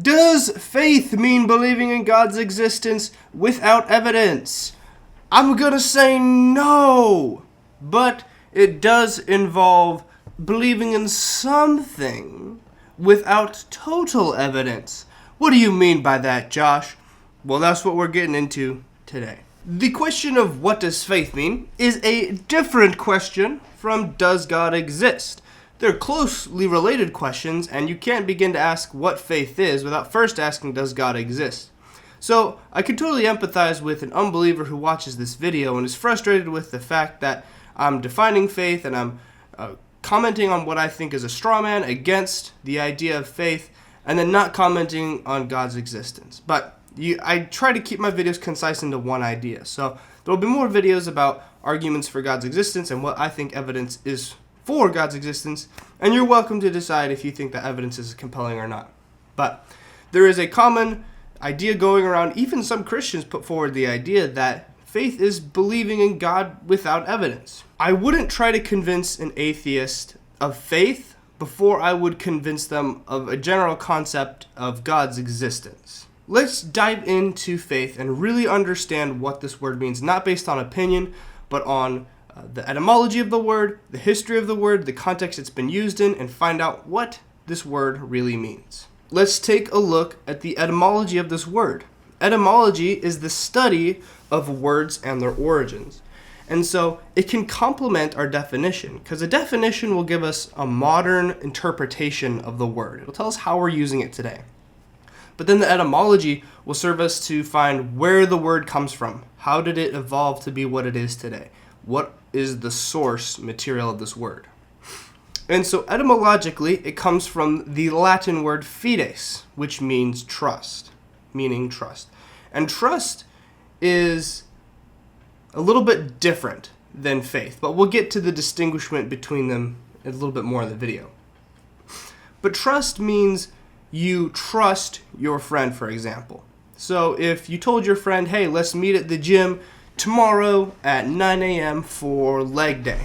Does faith mean believing in God's existence without evidence? I'm gonna say no, but it does involve believing in something without total evidence. What do you mean by that, Josh? Well, that's what we're getting into today. The question of what does faith mean is a different question from does God exist? They're closely related questions, and you can't begin to ask what faith is without first asking does God exist? So I can totally empathize with an unbeliever who watches this video and is frustrated with the fact that I'm defining faith and I'm commenting on what I think is a straw man against the idea of faith and then not commenting on God's existence. But I try to keep my videos concise into one idea. So there will be more videos about arguments for God's existence and what I think evidence is for God's existence, and you're welcome to decide if you think that evidence is compelling or not. But there is a common idea going around, even some Christians put forward the idea that faith is believing in God without evidence. I wouldn't try to convince an atheist of faith before I would convince them of a general concept of God's existence. Let's dive into faith and really understand what this word means, not based on opinion, but on the etymology of the word, the history of the word, the context it's been used in, and find out what this word really means. Let's take a look at the etymology of this word. Etymology is the study of words and their origins. And so it can complement our definition, because a definition will give us a modern interpretation of the word. It'll tell us how we're using it today. But then the etymology will serve us to find where the word comes from. How did it evolve to be what it is today? What is the source material of this word? And so etymologically, it comes from the Latin word fides, which means trust, meaning trust. And trust is a little bit different than faith, but we'll get to the distinguishment between them a little bit more in the video. But trust means you trust your friend, for example. So if you told your friend, hey, let's meet at the gym tomorrow at 9 a.m. for leg day,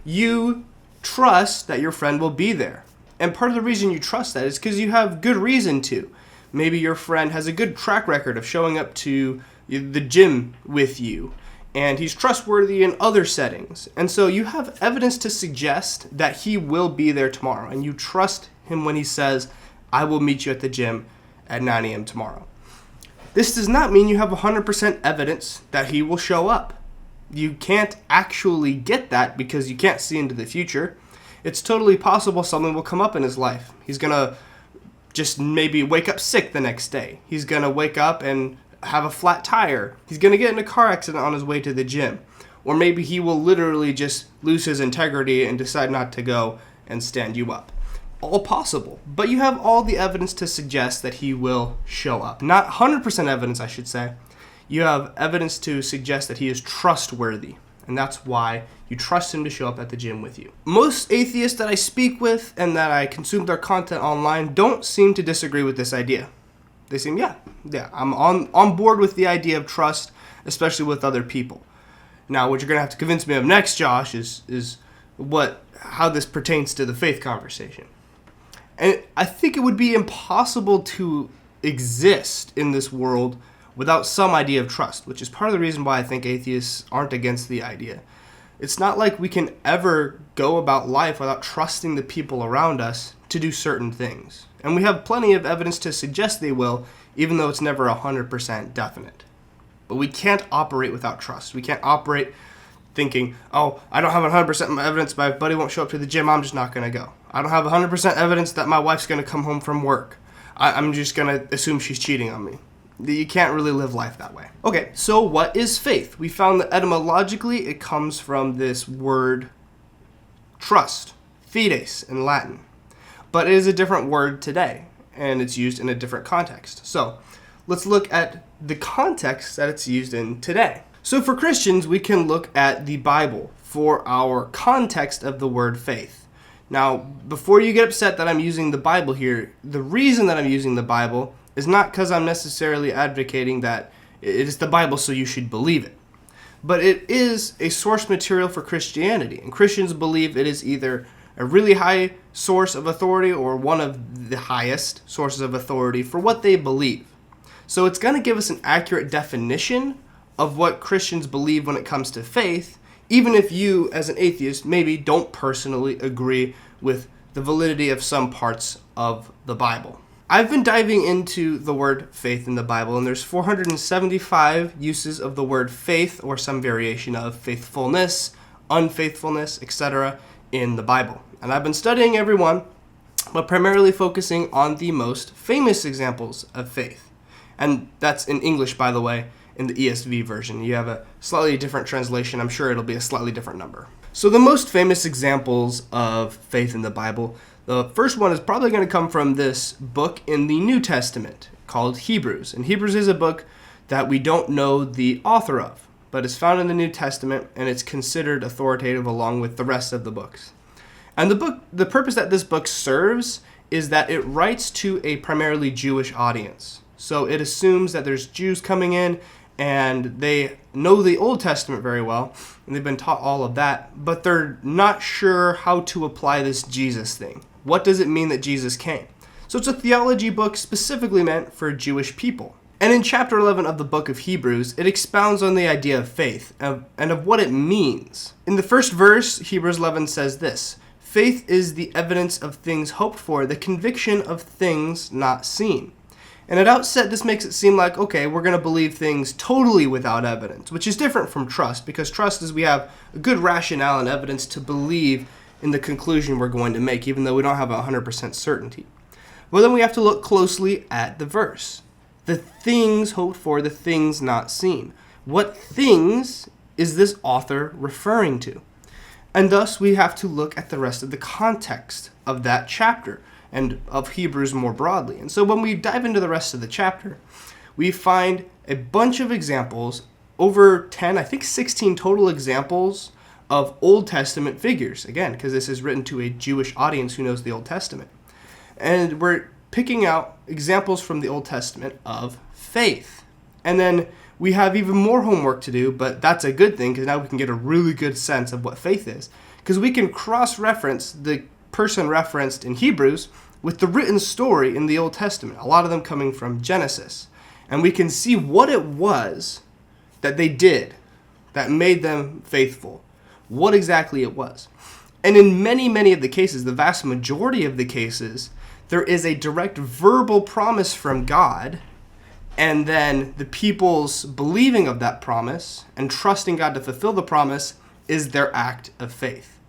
you trust that your friend will be there. And part of the reason you trust that is because you have good reason to. Maybe your friend has a good track record of showing up to the gym with you, and he's trustworthy in other settings. And so you have evidence to suggest that he will be there tomorrow, and you trust him when he says, I will meet you at the gym at 9 a.m. tomorrow. This does not mean you have 100% evidence that he will show up. You can't actually get that because you can't see into the future. It's totally possible something will come up in his life. He's going to just maybe wake up sick the next day. He's going to wake up and have a flat tire. He's going to get in a car accident on his way to the gym. Or maybe he will literally just lose his integrity and decide not to go and stand you up. All possible, but you have all the evidence to suggest that he will show up. Not 100% evidence, I should say. You have evidence to suggest that he is trustworthy, and that's why you trust him to show up at the gym with you. Most atheists that I speak with and that I consume their content online don't seem to disagree with this idea. They seem, yeah, I'm on board with the idea of trust, especially with other people. Now, what you're going to have to convince me of next, Josh, is how this pertains to the faith conversation. And I think it would be impossible to exist in this world without some idea of trust, which is part of the reason why I think atheists aren't against the idea. It's not like we can ever go about life without trusting the people around us to do certain things. And we have plenty of evidence to suggest they will, even though it's never 100% definite. But we can't operate without trust. We can't operate thinking, oh, I don't have 100% evidence my buddy won't show up to the gym, I'm just not going to go. I don't have 100% evidence that my wife's going to come home from work. I'm just going to assume she's cheating on me. You can't really live life that way. Okay, so what is faith? We found that etymologically it comes from this word trust, fides in Latin. But it is a different word today, and it's used in a different context. So let's look at the context that it's used in today. So for Christians, we can look at the Bible for our context of the word faith. Now, before you get upset that I'm using the Bible here, the reason that I'm using the Bible is not because I'm necessarily advocating that it is the Bible so you should believe it. But it is a source material for Christianity, and Christians believe it is either a really high source of authority or one of the highest sources of authority for what they believe. So it's going to give us an accurate definition of what Christians believe when it comes to faith, even if you, as an atheist, maybe don't personally agree with the validity of some parts of the Bible. I've been diving into the word faith in the Bible, and there's 475 uses of the word faith or some variation of faithfulness, unfaithfulness, etc. in the Bible. And I've been studying every one, but primarily focusing on the most famous examples of faith. And that's in English, by the way, in the ESV version. You have a slightly different translation. I'm sure it'll be a slightly different number. So the most famous examples of faith in the Bible, the first one is probably going to come from this book in the New Testament called Hebrews. And Hebrews is a book that we don't know the author of, but it's found in the New Testament, and it's considered authoritative along with the rest of the books. And the purpose that this book serves is that it writes to a primarily Jewish audience. So it assumes that there's Jews coming in, and they know the Old Testament very well, and they've been taught all of that, but they're not sure how to apply this Jesus thing. What does it mean that Jesus came? So it's a theology book specifically meant for Jewish people. And in chapter 11 of the book of Hebrews, it expounds on the idea of faith and of what it means. In the first verse, Hebrews 11 says this: "Faith is the evidence of things hoped for, the conviction of things not seen." And at outset, this makes it seem like, okay, we're going to believe things totally without evidence, which is different from trust, because trust is we have a good rationale and evidence to believe in the conclusion we're going to make, even though we don't have 100% certainty. Well, then we have to look closely at the verse. The things hoped for, the things not seen. What things is this author referring to? And thus, we have to look at the rest of the context of that chapter and of Hebrews more broadly. And so when we dive into the rest of the chapter, we find a bunch of examples, over 10, I think 16 total examples of Old Testament figures. Again, because this is written to a Jewish audience who knows the Old Testament. And we're picking out examples from the Old Testament of faith. And then we have even more homework to do, but that's a good thing, because now we can get a really good sense of what faith is. Because we can cross-reference the person referenced in Hebrews with the written story in the Old Testament, a lot of them coming from Genesis. And we can see what it was that they did that made them faithful, what exactly it was. And in many, many of the cases, the vast majority of the cases, there is a direct verbal promise from God, and then the people's believing of that promise and trusting God to fulfill the promise is their act of faith.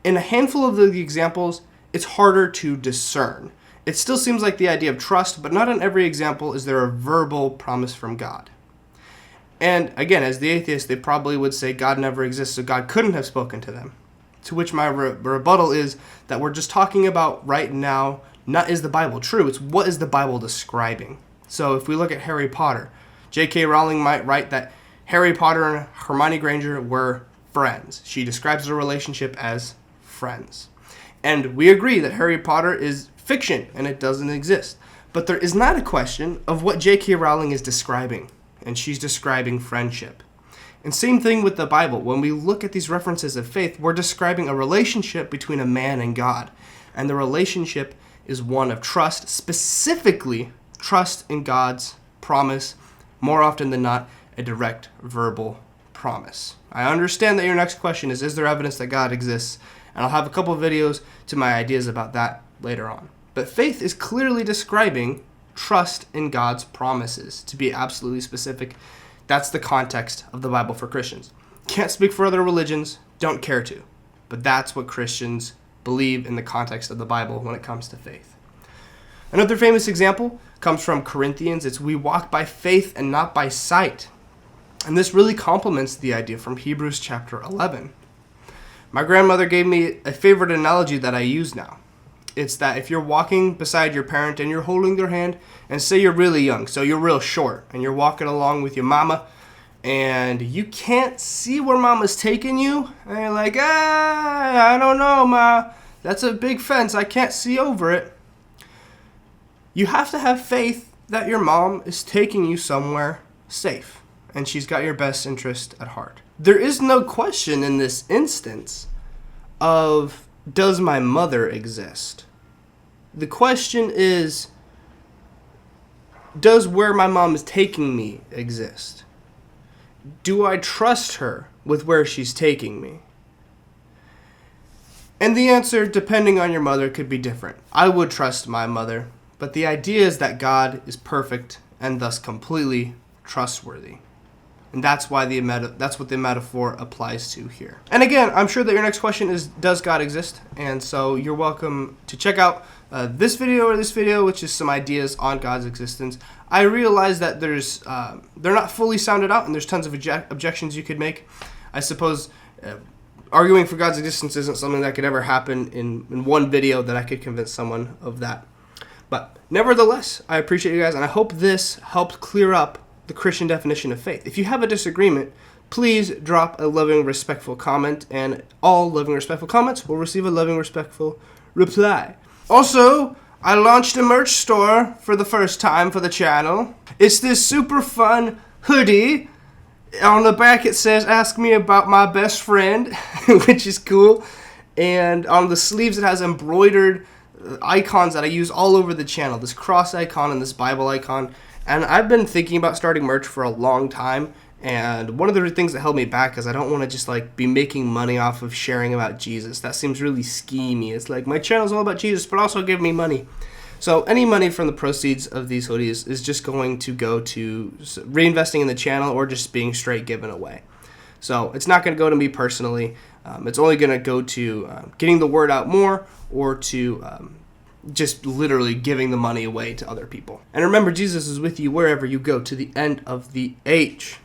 In a handful of the examples, it's harder to discern. It still seems like the idea of trust, but not in every example is there a verbal promise from God. And again, as the atheist, they probably would say God never exists, so God couldn't have spoken to them. To which my rebuttal is that we're just talking about right now, not is the Bible true, it's what is the Bible describing. So if we look at Harry Potter, J.K. Rowling might write that Harry Potter and Hermione Granger were friends. She describes their relationship as friends. And we agree that Harry Potter is fiction and it doesn't exist. But there is not a question of what J.K. Rowling is describing, and she's describing friendship. And same thing with the Bible. When we look at these references of faith, we're describing a relationship between a man and God. And the relationship is one of trust, specifically trust in God's promise, more often than not, a direct verbal promise. I understand that your next question is there evidence that God exists? And I'll have a couple of videos to my ideas about that later on. But faith is clearly describing trust in God's promises. To be absolutely specific, that's the context of the Bible for Christians. Can't speak for other religions, don't care to. But that's what Christians believe in the context of the Bible when it comes to faith. Another famous example comes from Corinthians. It's we walk by faith and not by sight. And this really complements the idea from Hebrews chapter 11. My grandmother gave me a favorite analogy that I use now. It's that if you're walking beside your parent and you're holding their hand, and say you're really young, so you're real short, and you're walking along with your mama, and you can't see where mama's taking you, and you're like, I don't know, ma, that's a big fence, I can't see over it. You have to have faith that your mom is taking you somewhere safe, and she's got your best interest at heart. There is no question in this instance of does my mother exist? The question is, does where my mom is taking me exist? Do I trust her with where she's taking me? And the answer, depending on your mother, could be different. I would trust my mother, but the idea is that God is perfect and thus completely trustworthy. And that's why that's what the metaphor applies to here. And again, I'm sure that your next question is, does God exist? And so you're welcome to check out this video, which is some ideas on God's existence. I realize that they're not fully sounded out, and there's tons of objections you could make. I suppose arguing for God's existence isn't something that could ever happen in one video that I could convince someone of that. But nevertheless, I appreciate you guys, and I hope this helped clear up the Christian definition of faith. If you have a disagreement, please drop a loving, respectful comment, and all loving, respectful comments will receive a loving, respectful reply. Also, I launched a merch store for the first time for the channel. It's this super fun hoodie. On the back it says, "Ask me about my best friend," which is cool. And on the sleeves it has embroidered icons that I use all over the channel. This cross icon and this Bible icon. And I've been thinking about starting merch for a long time, and one of the things that held me back is I don't want to just be making money off of sharing about Jesus. That seems really schemy. It's like, my channel's all about Jesus, but also give me money. So any money from the proceeds of these hoodies is just going to go to reinvesting in the channel or just being straight given away. So it's not going to go to me personally. It's only going to go to getting the word out more, or to just literally giving the money away to other people. And remember, Jesus is with you wherever you go to the end of the age.